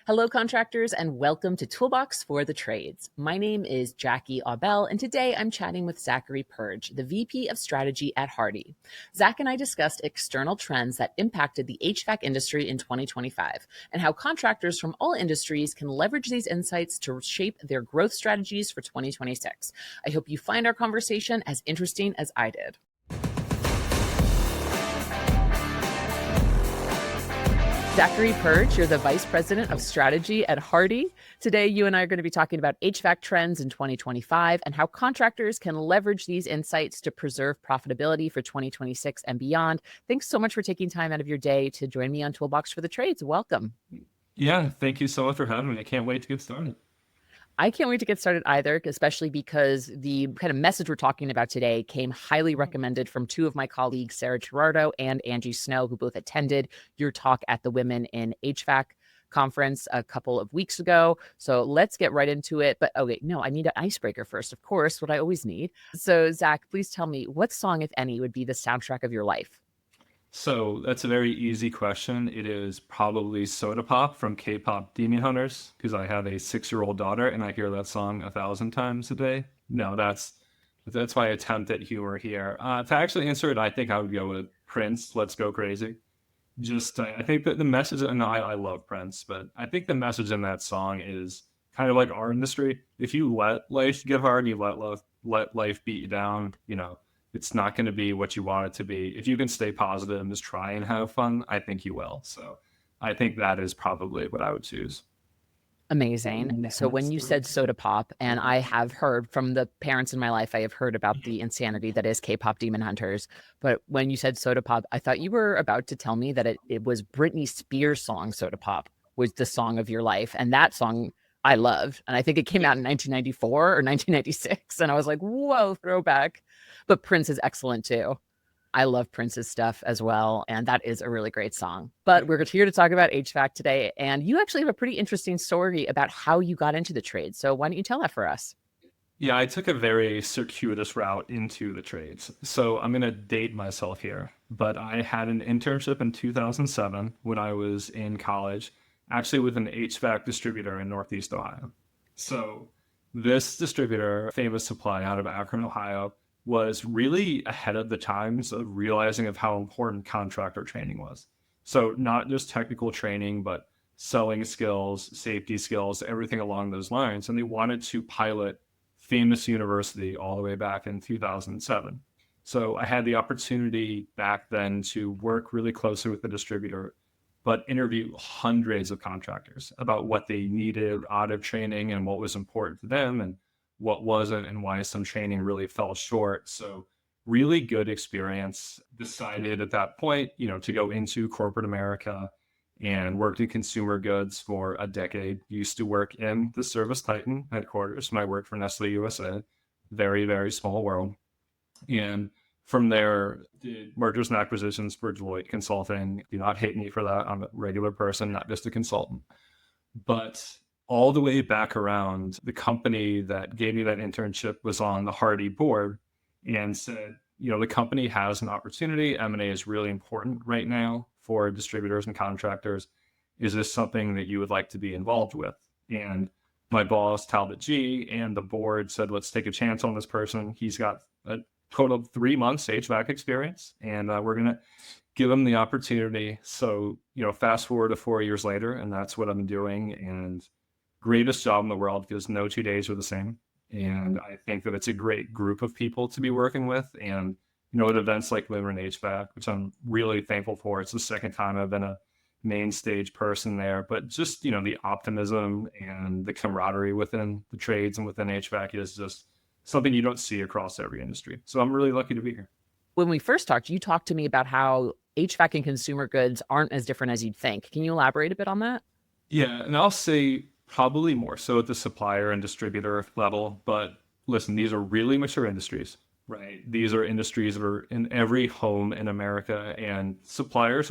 Hello, contractors, and welcome to Toolbox for the Trades. My name is Jackie Aubel, and today I'm chatting with Zachary Perge, the VP of Strategy at HARDI. Zach and I discussed external trends that impacted the HVAC industry in 2025 and how contractors from all industries can leverage these insights to shape their growth strategies for 2026. I hope you find our conversation as interesting as I did. Zachary Perge, you're the Vice President of Strategy at HARDI. Today, you and I are going to be talking about HVAC trends in 2025 and how contractors can leverage these insights to preserve profitability for 2026 and beyond. Thanks so much for taking time out of your day to join me on Toolbox for the Trades. Welcome. Yeah, thank you so much for having me. I can't wait to get started. I can't wait to get started either, especially because the kind of message we're talking about today came highly recommended from two of my colleagues, Sarah Gerardo and Angie Snow, who both attended your talk at the Women in HVAC conference a couple of weeks ago. So let's get right into it. But okay, no, I need an icebreaker first, of course, what I always need. So Zach, please tell me what song, if any, would be the soundtrack of your life? So that's a very easy question. It is probably Soda Pop from K-pop Demon Hunters, because I have a 6-year-old daughter and I hear that song 1,000 times a day. No, that's my attempt at humor here. To actually answer it, I think I would go with Prince, Let's Go Crazy. I think that the message, and I love Prince, but I think the message in that song is kind of like our industry. If you let life get hard, you let life beat you down, it's not going to be what you want it to be. If you can stay positive and just try and have fun, I think you will. So I think that is probably what I would choose. Amazing. So when you said Soda Pop, and I have heard from the parents in my life, I have heard about the insanity that is K-pop Demon Hunters. But when you said Soda Pop, I thought you were about to tell me that it was Britney Spears' song, Soda Pop, was the song of your life. And that song I loved. And I think it came out in 1994 or 1996. And I was like, whoa, throwback. But Prince is excellent too. I love Prince's stuff as well, and that is a really great song. But we're here to talk about HVAC today, and you actually have a pretty interesting story about how you got into the trade. So why don't you tell that for us? Yeah, I took a very circuitous route into the trades. So I'm going to date myself here, but I had an internship in 2007 when I was in college, actually with an HVAC distributor in Northeast Ohio. So this distributor, famous supply out of Akron, Ohio, was really ahead of the times of realizing of how important contractor training was. So not just technical training, but selling skills, safety skills, everything along those lines. And they wanted to pilot famous university all the way back in 2007. So I had the opportunity back then to work really closely with the distributor, but interview hundreds of contractors about what they needed out of training and what was important to them and what wasn't and why some training really fell short. So really good experience. Decided at that point, to go into corporate America and worked in consumer goods for a decade. Used to work in the ServiceTitan headquarters when I worked for Nestle USA. Very, very small world. And from there, did mergers and acquisitions for Deloitte Consulting. Do not hate me for that. I'm a regular person, not just a consultant. But all the way back around, the company that gave me that internship was on the HARDI board and said, the company has an opportunity. M&A is really important right now for distributors and contractors. Is this something that you would like to be involved with? And my boss, Talbot G, and the board said, let's take a chance on this person. He's got a total of 3 months HVAC experience, and we're going to give him the opportunity. So, fast forward to 4 years later, and that's what I'm doing. And greatest job in the world because no 2 days are the same. And I think that it's a great group of people to be working with. And, at events like Women in HVAC, which I'm really thankful for. It's the second time I've been a main stage person there, but just, the optimism and the camaraderie within the trades and within HVAC is just something you don't see across every industry. So I'm really lucky to be here. When we first talked, you talked to me about how HVAC and consumer goods aren't as different as you'd think. Can you elaborate a bit on that? Yeah, and I'll say probably more so at the supplier and distributor level. But listen, these are really mature industries, right? These are industries that are in every home in America, and suppliers,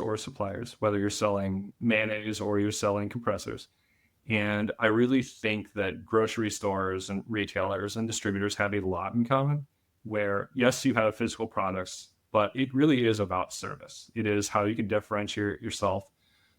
whether you're selling mayonnaise or you're selling compressors. And I really think that grocery stores and retailers and distributors have a lot in common where, yes, you have physical products, but it really is about service. It is how you can differentiate yourself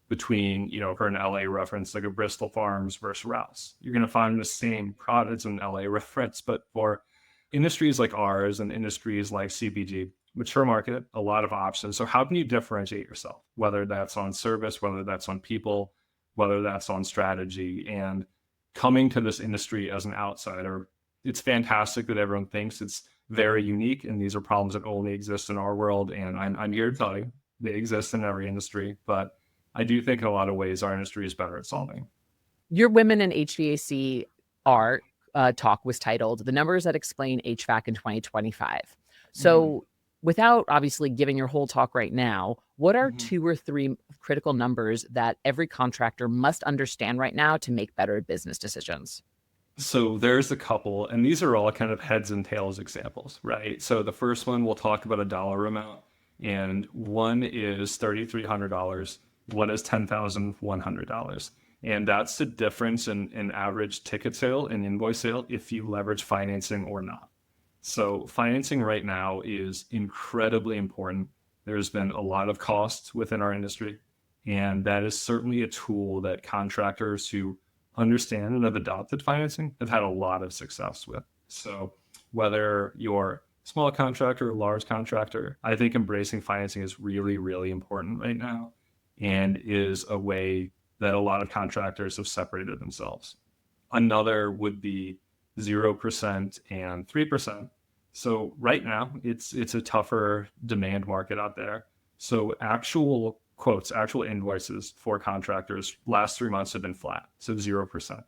between, for an LA reference, like a Bristol Farms versus Rouse. You're going to find the same products in LA reference, but for industries like ours and industries like CPG, mature market, a lot of options. So how can you differentiate yourself, whether that's on service, whether that's on people, whether that's on strategy? And coming to this industry as an outsider, it's fantastic that everyone thinks it's very unique and these are problems that only exist in our world. And I'm here to tell you, they exist in every industry, but I do think in a lot of ways our industry is better at solving. Your Women in HVAC Art talk was titled "The Numbers That Explain HVAC in 2025." So, without obviously giving your whole talk right now, what are 2 or 3 critical numbers that every contractor must understand right now to make better business decisions? So there's a couple, and these are all kind of heads and tails examples, right? So the first one, we'll talk about a dollar amount, and one is $3,300, one is $10,100. And that's the difference in average ticket sale and invoice sale if you leverage financing or not. So financing right now is incredibly important. There's been a lot of costs within our industry, and that is certainly a tool that contractors who understand and have adopted financing have had a lot of success with. So whether you're a small contractor or large contractor, I think embracing financing is really, really important right now and is a way that a lot of contractors have separated themselves. Another would be 0% and 3%. So right now it's a tougher demand market out there. So actual quotes, actual invoices for contractors last 3 months have been flat, so 0%.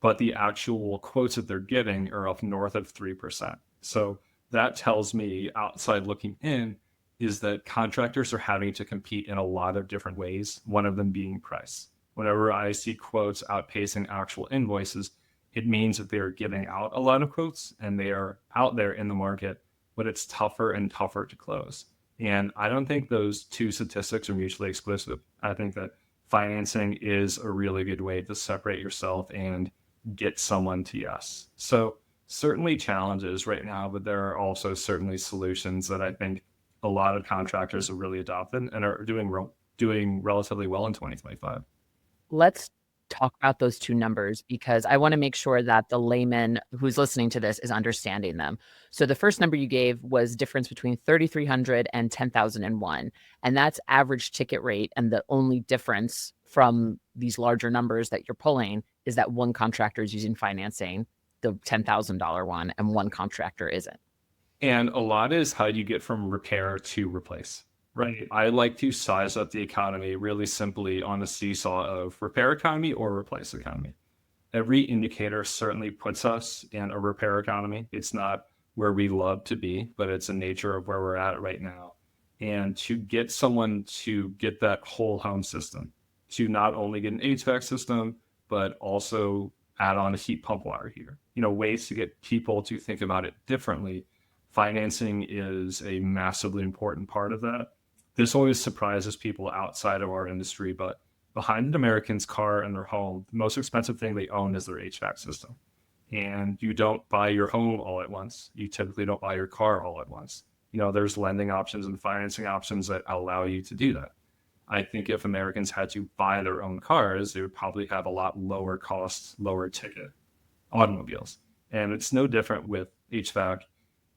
But the actual quotes that they're getting are up north of 3%. So that tells me, outside looking in, is that contractors are having to compete in a lot of different ways, one of them being price. Whenever I see quotes outpacing actual invoices, it means that they are giving out a lot of quotes and they are out there in the market, but it's tougher and tougher to close. And I don't think those two statistics are mutually exclusive. I think that financing is a really good way to separate yourself and get someone to yes. So certainly challenges right now, but there are also certainly solutions that I think a lot of contractors have really adopted and are doing relatively well in 2025. Let's talk about those 2 numbers because I want to make sure that the layman who's listening to this is understanding them. So the first number you gave was difference between 3,300 and 10,001, and that's average ticket rate. And the only difference from these larger numbers that you're pulling is that one contractor is using financing, the $10,000 one, and one contractor isn't. And a lot is how you get from repair to replace. Right. I like to size up the economy really simply on a seesaw of repair economy or replace economy. Every indicator certainly puts us in a repair economy. It's not where we love to be, but it's the nature of where we're at right now. And to get someone to get that whole home system, to not only get an HVAC system, but also add on a heat pump water heater, ways to get people to think about it differently. Financing is a massively important part of that. This always surprises people outside of our industry, but behind an American's car and their home, the most expensive thing they own is their HVAC system. And you don't buy your home all at once. You typically don't buy your car all at once. There's lending options and financing options that allow you to do that. I think if Americans had to buy their own cars, they would probably have a lot lower cost, lower ticket automobiles. And it's no different with HVAC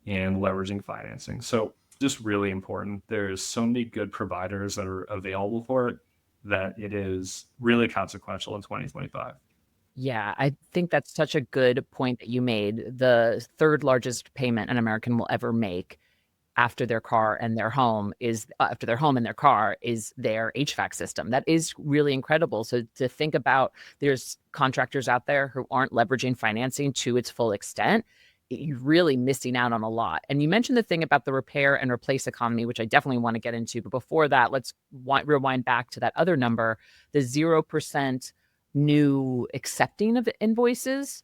and leveraging financing. So just really important. There's so many good providers that are available for it that it is really consequential in 2025. Yeah, I think that's such a good point that you made. The third largest payment an American will ever make after their car and their home is after their home and their car is their HVAC system. That is really incredible. So to think about, there's contractors out there who aren't leveraging financing to its full extent. You're really missing out on a lot. And you mentioned the thing about the repair and replace economy, which I definitely want to get into. But before that, let's rewind back to that other number, the 0% new accepting of invoices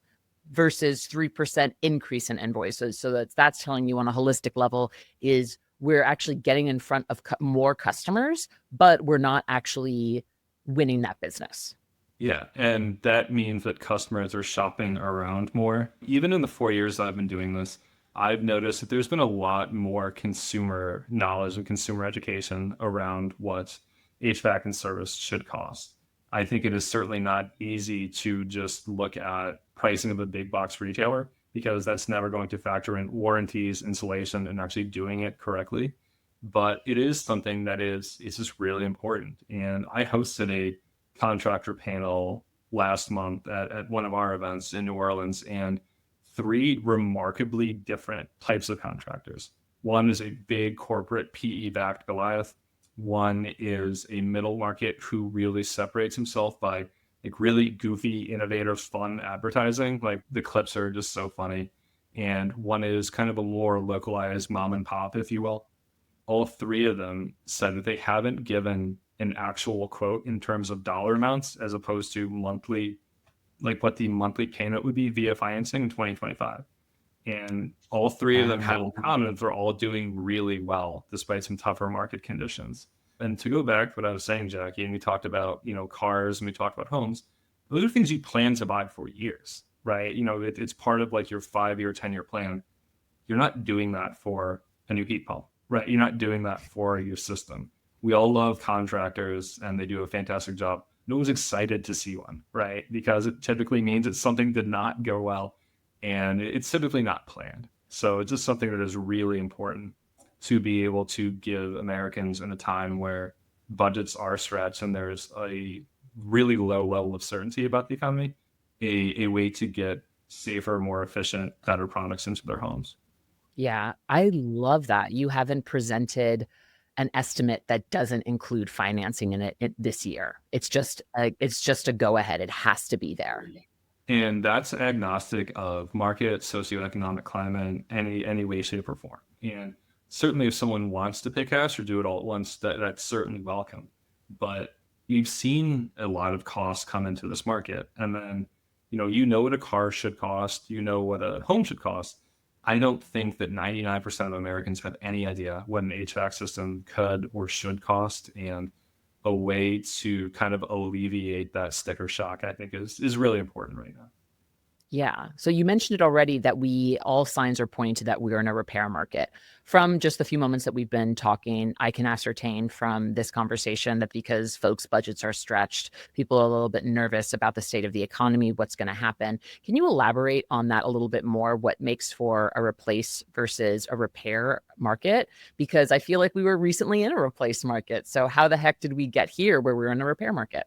versus 3% increase in invoices. So that's telling you on a holistic level is we're actually getting in front of more customers, but we're not actually winning that business. Yeah, and that means that customers are shopping around more. Even in the 4 years that I've been doing this, I've noticed that there's been a lot more consumer knowledge and consumer education around what HVAC and service should cost. I think it is certainly not easy to just look at pricing of a big box retailer because that's never going to factor in warranties, insulation, and actually doing it correctly. But it is something that is just really important. And I hosted a contractor panel last month at one of our events in New Orleans, and three remarkably different types of contractors. One is a big corporate PE-backed Goliath. One is a middle market who really separates himself by like really goofy, innovative, fun advertising. Like the clips are just so funny. And one is kind of a more localized mom and pop, if you will. All three of them said that they haven't given an actual quote in terms of dollar amounts as opposed to monthly, like what the monthly payment would be via financing in 2025. And all three of them had in common, they're all doing really well despite some tougher market conditions. And to go back to what I was saying, Jackie, and we talked about, cars and we talked about homes, those are things you plan to buy for years, right? It's part of like your 5-year, 10-year plan. You're not doing that for a new heat pump, right? You're not doing that for your system. We all love contractors and they do a fantastic job. No one's excited to see one, right? Because it typically means that something did not go well and it's typically not planned. So it's just something that is really important to be able to give Americans in a time where budgets are stretched and there's a really low level of certainty about the economy, a way to get safer, more efficient, better products into their homes. Yeah, I love that. You haven't presented an estimate that doesn't include financing in it this year. It's just a go ahead. It has to be there. And that's agnostic of market, socioeconomic climate, any way, shape, or form. And certainly if someone wants to pay cash or do it all at once, that's certainly welcome. But you've seen a lot of costs come into this market. And then, what a car should cost, what a home should cost. I don't think that 99% of Americans have any idea what an HVAC system could or should cost. And a way to kind of alleviate that sticker shock, I think is really important right now. Yeah. So you mentioned it already that all signs are pointing to that we're in a repair market. From just the few moments that we've been talking, I can ascertain from this conversation that because folks' budgets are stretched, people are a little bit nervous about the state of the economy, what's going to happen. Can you elaborate on that a little bit more? What makes for a replace versus a repair market? Because I feel like we were recently in a replace market. So how the heck did we get here where we're in a repair market?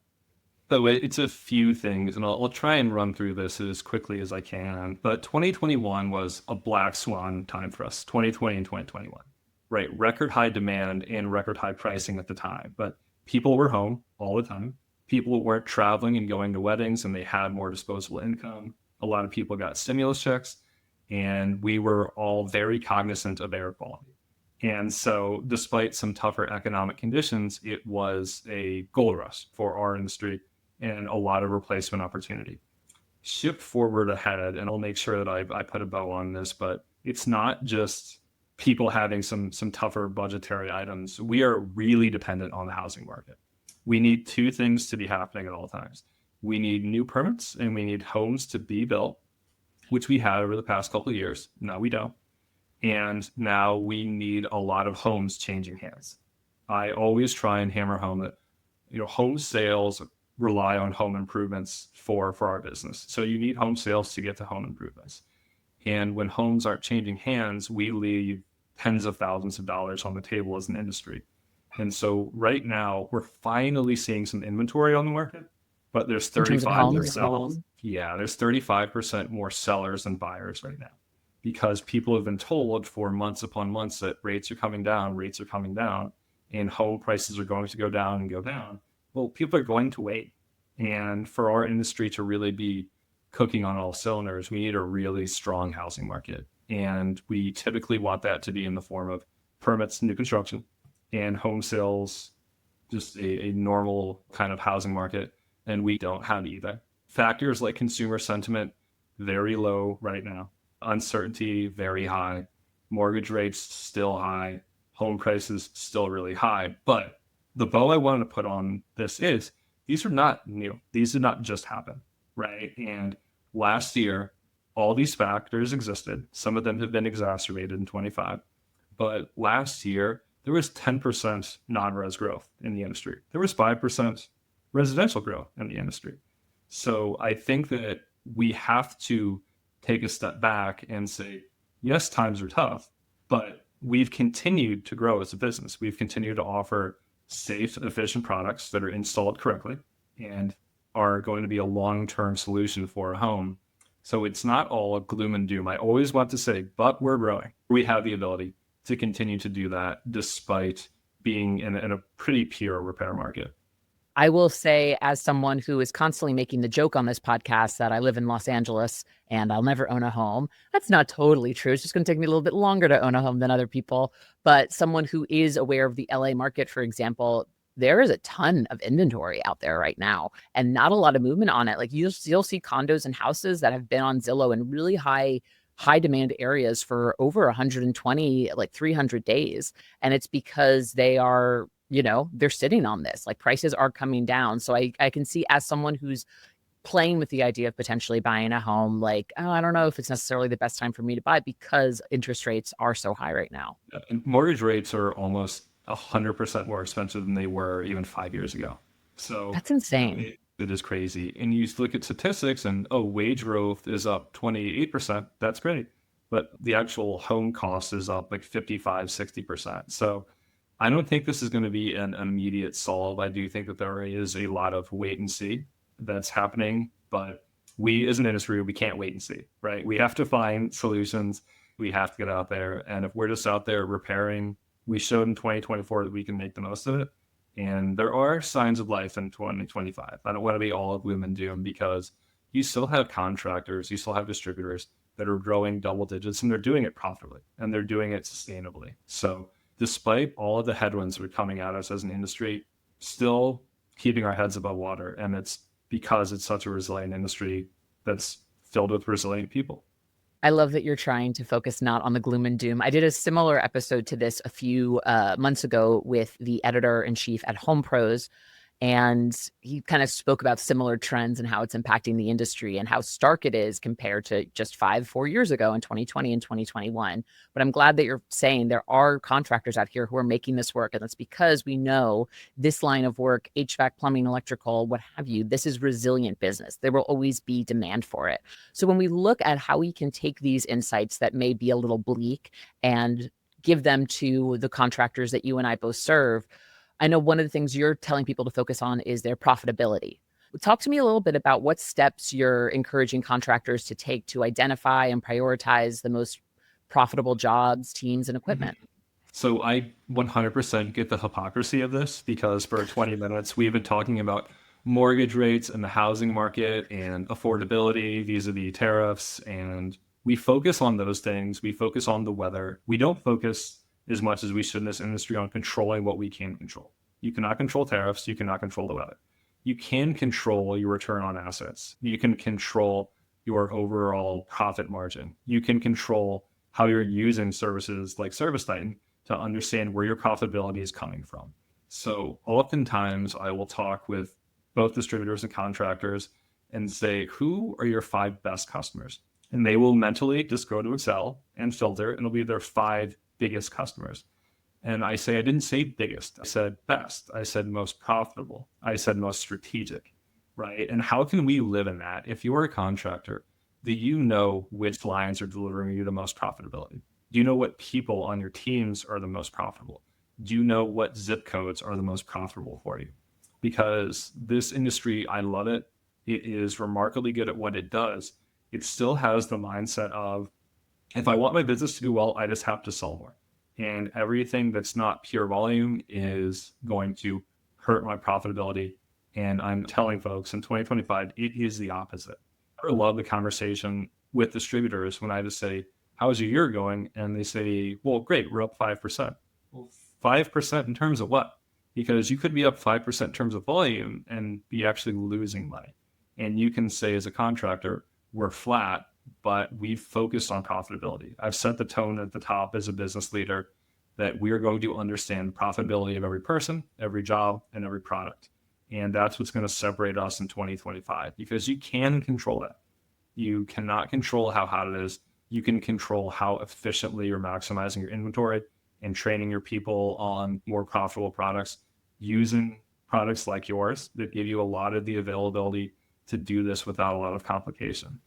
So it's a few things, and I'll try and run through this as quickly as I can. But 2021 was a black swan time for us, 2020 and 2021, right? Record high demand and record high pricing at the time. But people were home all the time. People weren't traveling and going to weddings, and they had more disposable income. A lot of people got stimulus checks, and we were all very cognizant of air quality. And so despite some tougher economic conditions, it was a gold rush for our industry and a lot of replacement opportunity. Shift forward ahead, and I'll make sure that I put a bow on this, but it's not just people having some tougher budgetary items. We are really dependent on the housing market. We need two things to be happening at all times. We need new permits and we need homes to be built, which we had over the past couple of years. Now we don't. And now we need a lot of homes changing hands. I always try and hammer home that, home sales rely on home improvements for our business. So you need home sales to get to home improvements. And when homes aren't changing hands, we leave tens of thousands of dollars on the table as an industry. And so right now we're finally seeing some inventory on the market, but there's 35% more sellers than buyers right now because people have been told for months upon months that rates are coming down, and home prices are going to go down and go down. Well, people are going to wait. And for our industry to really be cooking on all cylinders, we need a really strong housing market. And we typically want that to be in the form of permits, new construction, and home sales, just a normal kind of housing market. And we don't have either. Factors like consumer sentiment, very low right now. Uncertainty, very high. Mortgage rates, still high. Home prices, still really high. But the bow I wanted to put on this is these are not new. These did not just happen, right? And last year, all these factors existed. Some of them have been exacerbated in 25. But last year, there was 10% non-res growth in the industry. There was 5% residential growth in the industry. So I think that we have to take a step back and say, yes, times are tough, but we've continued to grow as a business. We've continued to offer safe, efficient products that are installed correctly and are going to be a long-term solution for a home. So it's not all gloom and doom. I always want to say, but we're growing. We have the ability to continue to do that despite being in a pretty pure repair market. I will say, as someone who is constantly making the joke on this podcast that I live in Los Angeles and I'll never own a home, that's not totally true. It's just going to take me a little bit longer to own a home than other people. But someone who is aware of the LA market, for example, there is a ton of inventory out there right now and not a lot of movement on it. Like you'll see condos and houses that have been on Zillow in really high demand areas for over 120, like 300 days. And it's because they are, they're sitting on this, like prices are coming down. So I can see, as someone who's playing with the idea of potentially buying a home, like, oh, I don't know if it's necessarily the best time for me to buy because interest rates are so high right now. And mortgage rates are almost 100% more expensive than they were even 5 years ago. So that's insane. It is crazy. And you look at statistics and, wage growth is up 28%. That's great. But the actual home cost is up like 55, 60%. So I don't think this is going to be an immediate solve. I do think that there is a lot of wait and see that's happening, but we as an industry, we can't wait and see, right? We have to find solutions. We have to get out there. And if we're just out there repairing, we showed in 2024 that we can make the most of it. And there are signs of life in 2025. I don't want to be all gloom and doom because you still have contractors, you still have distributors that are growing double digits and they're doing it profitably and they're doing it sustainably. So despite all of the headwinds that are coming at us as an industry, still keeping our heads above water. And it's because it's such a resilient industry that's filled with resilient people. I love that you're trying to focus not on the gloom and doom. I did a similar episode to this a few months ago with the editor-in-chief at Home Pros, and he kind of spoke about similar trends and how it's impacting the industry and how stark it is compared to just 4 years ago in 2020 and 2021. But I'm glad that you're saying there are contractors out here who are making this work. And that's because we know this line of work, HVAC, plumbing, electrical, what have you, this is resilient business. There will always be demand for it. So when we look at how we can take these insights that may be a little bleak and give them to the contractors that you and I both serve, I know one of the things you're telling people to focus on is their profitability. Talk to me a little bit about what steps you're encouraging contractors to take to identify and prioritize the most profitable jobs, teams, and equipment. So I 100% get the hypocrisy of this because for 20 minutes, we've been talking about mortgage rates and the housing market and affordability vis-a-vis tariffs. And we focus on those things. We focus on the weather. We don't focus as much as we should in this industry on controlling what we can control. You cannot control tariffs. You cannot control the weather. You can control your return on assets. You can control your overall profit margin. You can control how you're using services like ServiceTitan to understand where your profitability is coming from. So oftentimes I will talk with both distributors and contractors and say, who are your 5 best customers? And they will mentally just go to Excel and filter, and it'll be their 5 biggest customers. And I say, I didn't say biggest, I said best, I said most profitable, I said most strategic, right? And how can we live in that? If you're a contractor, do you know which lines are delivering you the most profitability? Do you know what people on your teams are the most profitable? Do you know what zip codes are the most profitable for you? Because this industry, I love it. It is remarkably good at what it does. It still has the mindset of, if I want my business to do well, I just have to sell more. And everything that's not pure volume is going to hurt my profitability. And I'm telling folks in 2025, it is the opposite. I love the conversation with distributors when I just say, how's your year going? And they say, well, great, we're up 5%. Well, 5% in terms of what? Because you could be up 5% in terms of volume and be actually losing money. And you can say as a contractor, we're flat, but we've focused on profitability. I've set the tone at the top as a business leader that we are going to understand profitability of every person, every job, and every product. And that's what's going to separate us in 2025 because you can control that. You cannot control how hot it is. You can control how efficiently you're maximizing your inventory and training your people on more profitable products, using products like yours that give you a lot of the availability to do this without a lot of complication.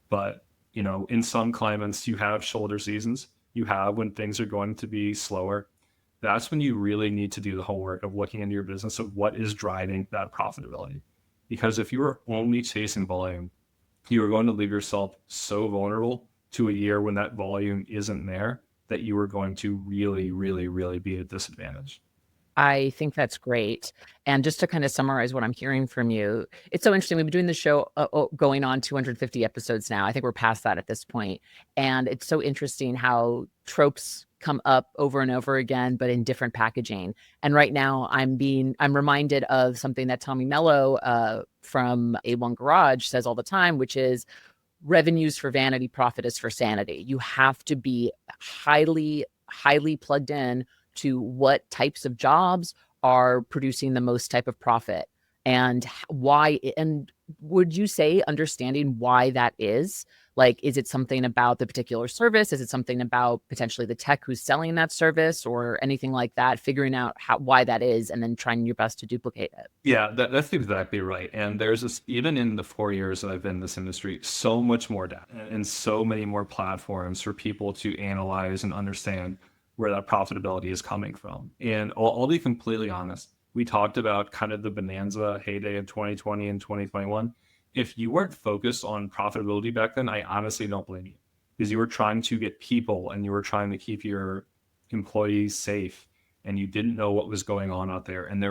But, in some climates, you have shoulder seasons. You have when things are going to be slower. That's when you really need to do the homework of looking into your business of what is driving that profitability. Because if you are only chasing volume, you are going to leave yourself so vulnerable to a year when that volume isn't there that you are going to really, really, really be at a disadvantage. I think that's great. And just to kind of summarize what I'm hearing from you, it's so interesting. We've been doing the show going on 250 episodes now. I think we're past that at this point. And it's so interesting how tropes come up over and over again, but in different packaging. And right now I'm reminded of something that Tommy Mello from A1 Garage says all the time, which is revenues for vanity, profit is for sanity. You have to be highly, highly plugged in to what types of jobs are producing the most type of profit and why. And would you say understanding why that is? Like, is it something about the particular service? Is it something about potentially the tech who's selling that service or anything like that? Figuring out why that is and then trying your best to duplicate it. Yeah, that's exactly right. And there's this, even in the 4 years that I've been in this industry, so much more data and so many more platforms for people to analyze and understand where that profitability is coming from. And I'll be completely honest. We talked about kind of the bonanza heyday of 2020 and 2021. If you weren't focused on profitability back then, I honestly don't blame you, because you were trying to get people and you were trying to keep your employees safe, and you didn't know what was going on out there. And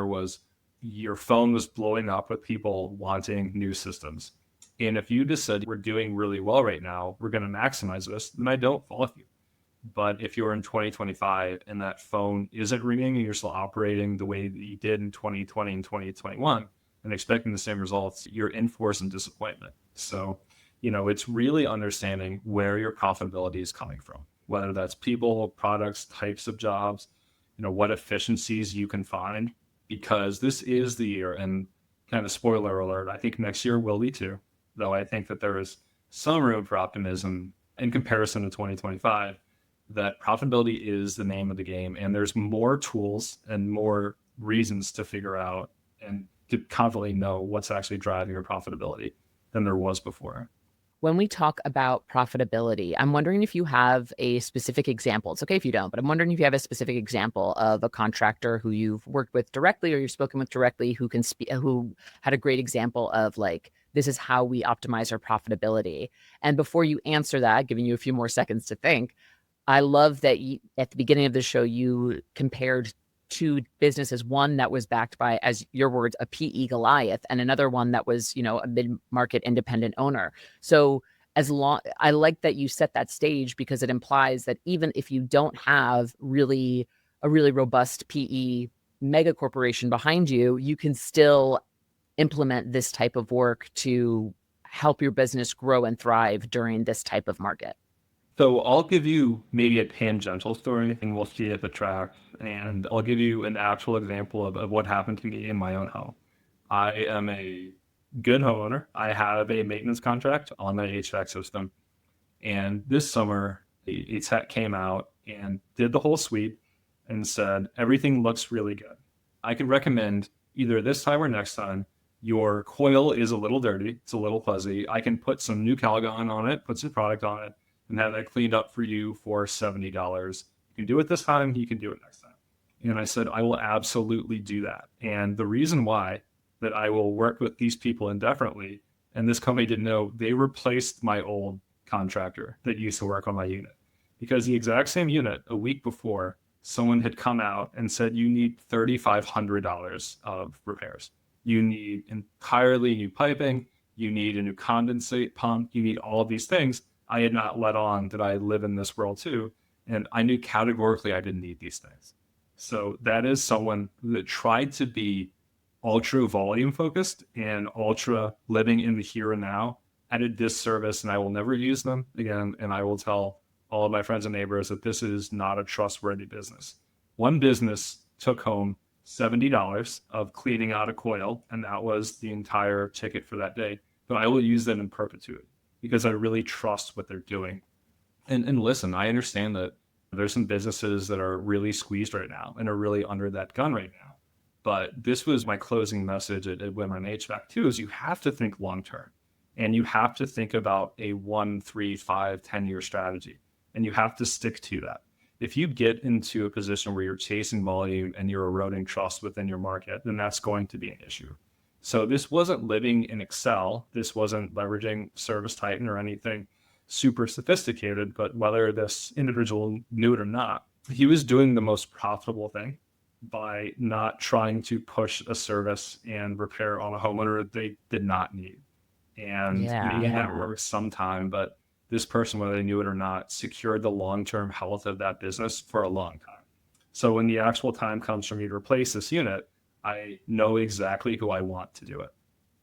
your phone was blowing up with people wanting new systems. And if you just said, we're doing really well right now, we're going to maximize this, then I don't fault you. But if you're in 2025 and that phone isn't ringing and you're still operating the way that you did in 2020 and 2021 and expecting the same results, you're in for some disappointment. So, it's really understanding where your profitability is coming from, whether that's people, products, types of jobs, what efficiencies you can find, because this is the year. And kind of spoiler alert, I think next year will be too, though I think that there is some room for optimism in comparison to 2025. That profitability is the name of the game, and there's more tools and more reasons to figure out and to confidently know what's actually driving your profitability than there was before. When we talk about profitability, I'm wondering if you have a specific example. It's okay if you don't, but I'm wondering if you have a specific example of a contractor who you've worked with directly or you've spoken with directly who who had a great example of like, this is how we optimize our profitability. And before you answer that, giving you a few more seconds to think, I love that at the beginning of the show, you compared two businesses, one that was backed by, as your words, a PE Goliath, and another one that was, a mid-market independent owner. So I like that you set that stage, because it implies that even if you don't have a really robust PE mega corporation behind you, you can still implement this type of work to help your business grow and thrive during this type of market. So I'll give you maybe a tangential story and we'll see if it tracks. And I'll give you an actual example of what happened to me in my own home. I am a good homeowner. I have a maintenance contract on my HVAC system. And this summer, a tech came out and did the whole sweep and said, everything looks really good. I could recommend either this time or next time, your coil is a little dirty. It's a little fuzzy. I can put some new Calgon on it, put some product on it, and have that cleaned up for you for $70. You can do it this time, you can do it next time. And I said, I will absolutely do that. And the reason why that I will work with these people indefinitely, and this company didn't know, they replaced my old contractor that used to work on my unit. Because the exact same unit, a week before, someone had come out and said, you need $3,500 of repairs. You need entirely new piping, you need a new condensate pump, you need all of these things. I had not let on that I live in this world too. And I knew categorically I didn't need these things. So that is someone that tried to be ultra volume focused and ultra living in the here and now at a disservice. And I will never use them again. And I will tell all of my friends and neighbors that this is not a trustworthy business. One business took home $70 of cleaning out a coil, and that was the entire ticket for that day. But I will use them in perpetuity, because I really trust what they're doing. And listen, I understand that There's some businesses that are really squeezed right now and are really under that gun right now. But this was my closing message at Women HVAC too, is you have to think long-term and you have to think about a 1, 3, 5, 10-year strategy, and you have to stick to that. If you get into a position where you're chasing volume and you're eroding trust within your market, then that's going to be an issue. So this wasn't living in Excel. This wasn't leveraging ServiceTitan or anything super sophisticated, but whether this individual knew it or not, he was doing the most profitable thing by not trying to push a service and repair on a homeowner that they did not need. And maybe that works sometime, but this person, whether they knew it or not, secured the long-term health of that business for a long time. So when the actual time comes for me to replace this unit, I know exactly who I want to do it.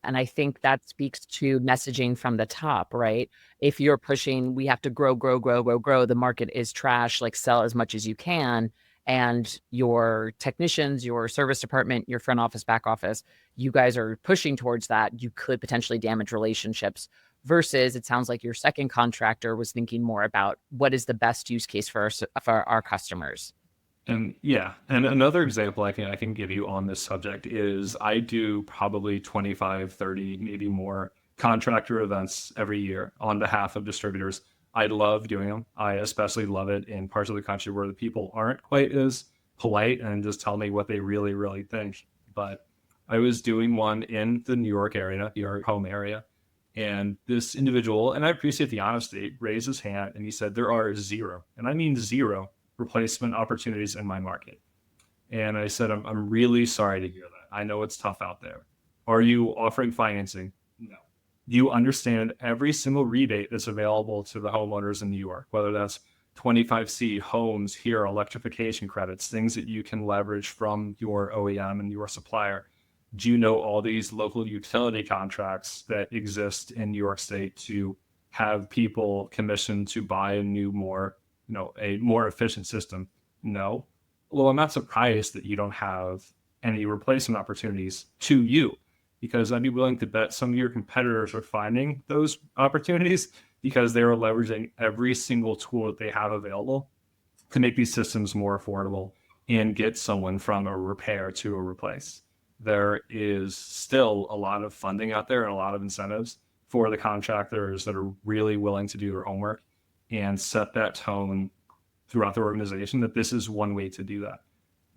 And I think that speaks to messaging from the top, right? If you're pushing, we have to grow, the market is trash, like sell as much as you can. And your technicians, your service department, your front office, back office, you guys are pushing towards that. You could potentially damage relationships versus it sounds like your second contractor was thinking more about what is the best use case for our customers. And yeah, and another example I can give you on this subject is I do probably 25, 30, maybe more contractor events every year on behalf of distributors. I love doing them. I especially love it in parts of the country where the people aren't quite as polite and just tell me what they really, really think. But I was doing one in the New York area, your home area. And this individual, and I appreciate the honesty, raised his hand and he said, there are zero, and I mean zero, replacement opportunities in my market. And I said, I'm really sorry to hear that. I know it's tough out there. Are you offering financing? No. You understand every single rebate that's available to the homeowners in New York, whether that's 25C, homes, here, electrification credits, things that you can leverage from your OEM and your supplier. Do you know all these local utility contracts that exist in New York State to have people commissioned to buy a new, a more efficient system? No. Well, I'm not surprised that you don't have any replacement opportunities to you, because I'd be willing to bet some of your competitors are finding those opportunities because they're leveraging every single tool that they have available to make these systems more affordable and get someone from a repair to a replace. There is still a lot of funding out there and a lot of incentives for the contractors that are really willing to do their homework and set that tone throughout the organization that this is one way to do that.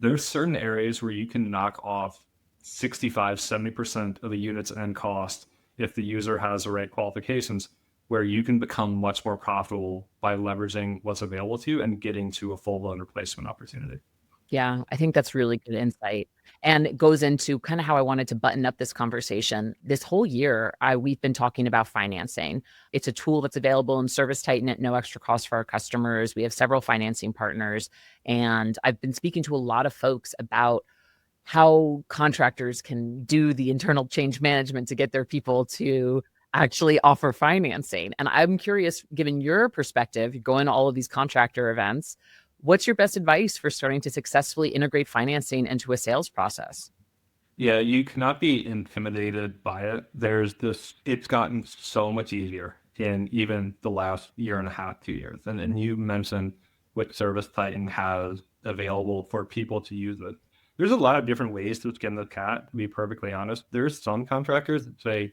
There's certain areas where you can knock off 65, 70% of the unit's end cost if the user has the right qualifications, where you can become much more profitable by leveraging what's available to you and getting to a full-blown replacement opportunity. Yeah, I think that's really good insight. And it goes into kind of how I wanted to button up this conversation. This whole year, we've been talking about financing. It's a tool that's available in ServiceTitan at no extra cost for our customers. We have several financing partners. And I've been speaking to a lot of folks about how contractors can do the internal change management to get their people to actually offer financing. And I'm curious, given your perspective, you're going to all of these contractor events, what's your best advice for starting to successfully integrate financing into a sales process? Yeah, you cannot be intimidated by it. It's gotten so much easier in even the last year and a half, 2 years. And you mentioned what ServiceTitan has available for people to use it. There's a lot of different ways to skin the cat, to be perfectly honest. There's some contractors that say,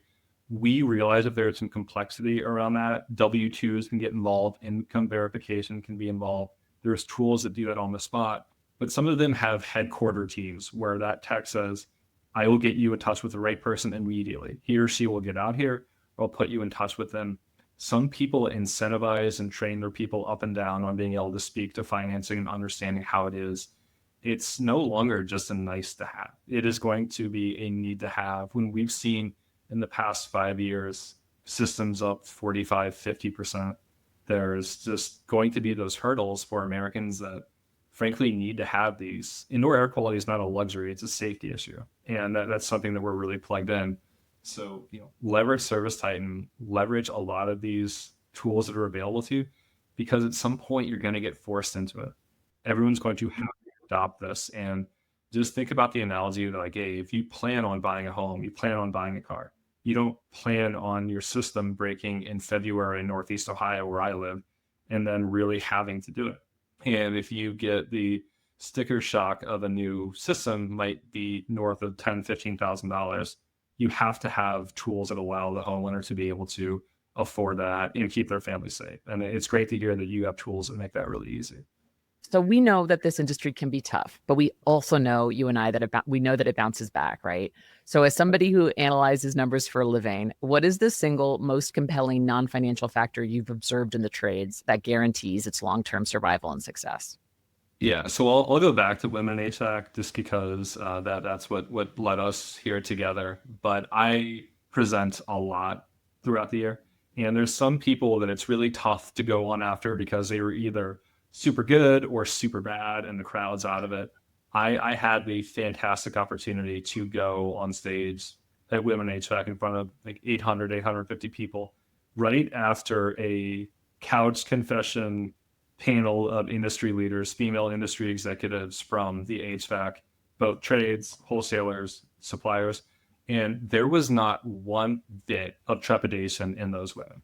we realize if there's some complexity around that, W-2s can get involved, income verification can be involved. There's tools that do that on the spot, but some of them have headquarter teams where that tech says, I will get you in touch with the right person immediately. He or she will get out here, I'll put you in touch with them. Some people incentivize and train their people up and down on being able to speak to financing and understanding how it is. It's no longer just a nice to have. It is going to be a need to have. When we've seen in the past 5 years, systems up 45, 50%, there's just going to be those hurdles for Americans that frankly need to have these. Indoor air quality is not a luxury, it's a safety issue. And that's something that we're really plugged in. So, leverage ServiceTitan, leverage a lot of these tools that are available to you, because at some point you're going to get forced into it. Everyone's going to have to adopt this. And just think about the analogy that I gave. You plan on buying a home, you plan on buying a car. You don't plan on your system breaking in February in Northeast Ohio, where I live, and then really having to do it. And if you get the sticker shock of a new system, might be north of $10,000, $15,000. You have to have tools that allow the homeowner to be able to afford that and keep their family safe. And it's great to hear that you have tools that make that really easy. So we know that this industry can be tough, but we also know, you and I, that we know that it bounces back, right? So as somebody who analyzes numbers for a living, what is the single most compelling non-financial factor you've observed in the trades that guarantees its long-term survival and success? Yeah, so I'll go back to women in HVAC just because that's what led us here together. But I present a lot throughout the year, and there's some people that it's really tough to go on after because they were either super good or super bad, and the crowd's out of it. I had the fantastic opportunity to go on stage at Women in HVAC in front of like 800, 850 people right after a couch confession panel of industry leaders, female industry executives from the HVAC, both trades, wholesalers, suppliers. And there was not one bit of trepidation in those women.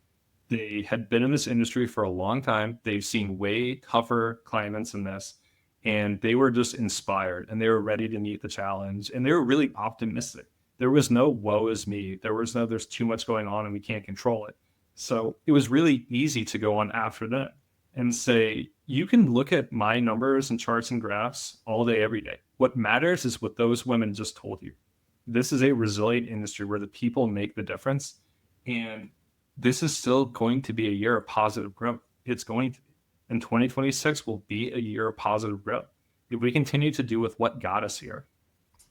They had been in this industry for a long time. They've seen way tougher climates than this. And they were just inspired and they were ready to meet the challenge. And they were really optimistic. There was no woe is me. There was no there's too much going on and we can't control it. So it was really easy to go on after that and say, you can look at my numbers and charts and graphs all day, every day. What matters is what those women just told you. This is a resilient industry where the people make the difference. And this is still going to be a year of positive growth. It's going to be. And 2026 will be a year of positive growth. If we continue to do with what got us here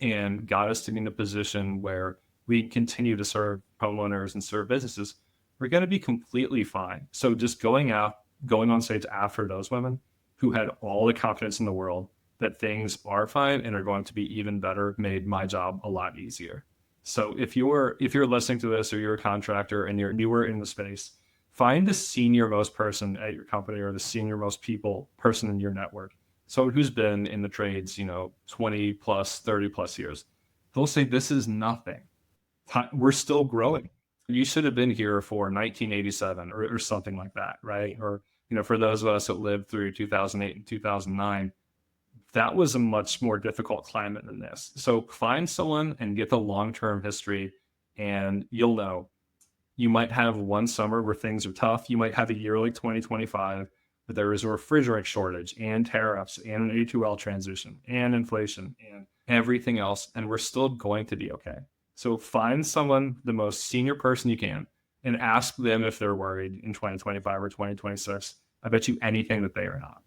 and got us to be in a position where we continue to serve homeowners and serve businesses, we're going to be completely fine. So just going on stage after those women who had all the confidence in the world that things are fine and are going to be even better made my job a lot easier. So if you're listening to this or you're a contractor and you're newer in the space, find the senior most person at your company or the senior most person in your network. Someone who's been in the trades, 20 plus, 30 plus years. They'll say, this is nothing. We're still growing. You should have been here for 1987 or something like that, right? Or, for those of us that lived through 2008 and 2009, that was a much more difficult climate than this. So find someone and get the long-term history and you'll know. You might have one summer where things are tough. You might have a year like 2025, but there is a refrigerant shortage and tariffs and an A2L transition and inflation and everything else. And we're still going to be okay. So find someone, the most senior person you can, and ask them if they're worried in 2025 or 2026. I bet you anything that they are not.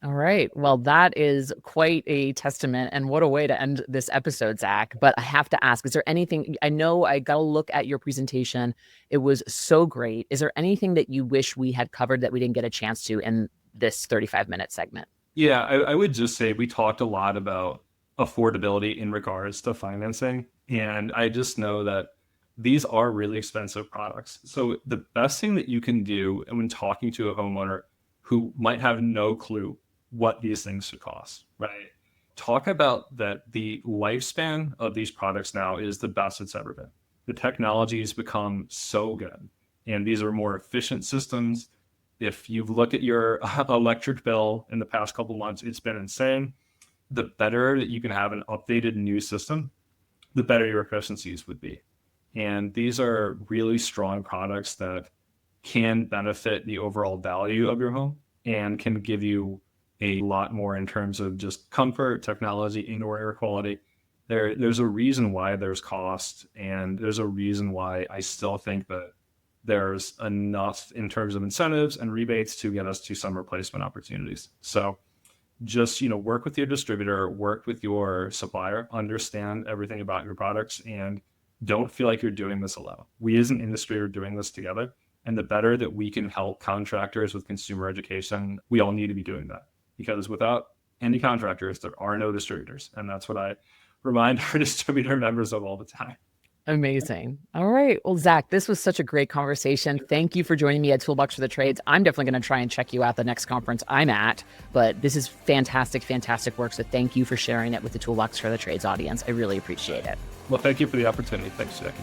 All right. Well, that is quite a testament. And what a way to end this episode, Zach. But I have to ask, is there anything, I know I got to look at your presentation. It was so great. Is there anything that you wish we had covered that we didn't get a chance to in this 35-minute segment? Yeah, I would just say we talked a lot about affordability in regards to financing. And I just know that these are really expensive products. So the best thing that you can do when talking to a homeowner who might have no clue what these things should cost, right? Talk about that the lifespan of these products now is the best it's ever been. The technology has become so good, and these are more efficient systems. If you've looked at your electric bill in the past couple of months, it's been insane. The better that you can have an updated new system, the better your efficiencies would be. And these are really strong products that can benefit the overall value of your home and can give you a lot more in terms of just comfort, technology, indoor air quality. There's a reason why there's cost, and there's a reason why I still think that there's enough in terms of incentives and rebates to get us to some replacement opportunities. So just, work with your distributor, work with your supplier, understand everything about your products, and don't feel like you're doing this alone. We as an industry are doing this together. And the better that we can help contractors with consumer education, we all need to be doing that. Because without any contractors, there are no distributors. And that's what I remind our distributor members of all the time. Amazing. All right. Well, Zach, this was such a great conversation. Thank you for joining me at Toolbox for the Trades. I'm definitely going to try and check you out the next conference I'm at, but this is fantastic, fantastic work. So thank you for sharing it with the Toolbox for the Trades audience. I really appreciate it. Well, thank you for the opportunity. Thanks, Jackie.